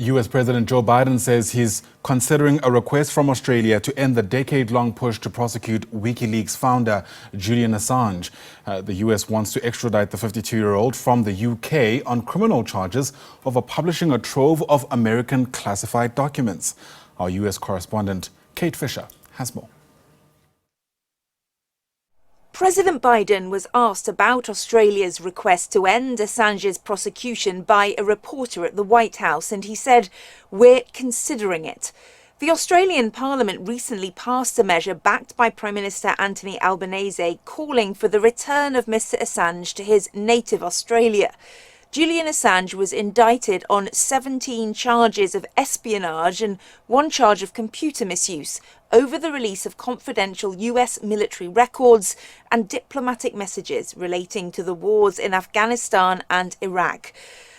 US President Joe Biden says he's considering a request from Australia to end the decade-long push to prosecute WikiLeaks founder Julian Assange. The US wants to extradite the 52-year-old from the UK on criminal charges over publishing a trove of American classified documents. Our US correspondent Kate Fisher has more. President Biden was asked about Australia's request to end Assange's prosecution by a reporter at the White House, and he said, "We're considering it." The Australian Parliament recently passed a measure backed by Prime Minister Anthony Albanese calling for the return of Mr Assange to his native Australia. Julian Assange was indicted on 17 charges of espionage and 1 charge of computer misuse over the release of confidential US military records and diplomatic messages relating to the wars in Afghanistan and Iraq.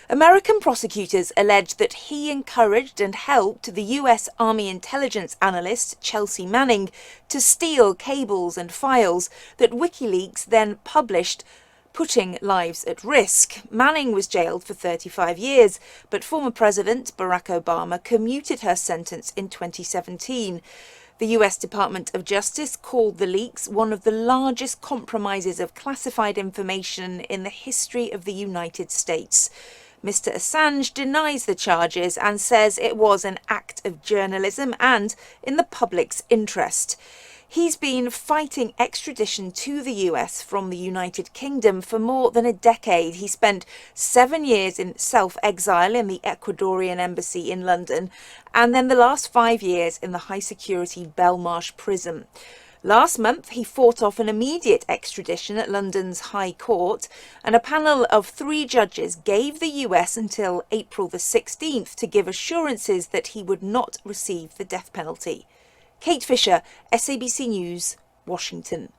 American prosecutors alleged that he encouraged and helped the US Army intelligence analyst Chelsea Manning to steal cables and files that WikiLeaks then published, putting lives at risk. Manning was jailed for 35 years, but former President Barack Obama commuted her sentence in 2017. The US Department of Justice called the leaks one of the largest compromises of classified information in the history of the United States. Mr Assange denies the charges and says it was an act of journalism and in the public's interest. He's been fighting extradition to the US from the United Kingdom for more than a decade. He spent 7 years in self-exile in the Ecuadorian embassy in London, and then the last 5 years in the high-security Belmarsh prison. Last month, he fought off an immediate extradition at London's High Court, and a panel of 3 judges gave the US until April the 16th to give assurances that he would not receive the death penalty. Kate Fisher, SABC News, Washington.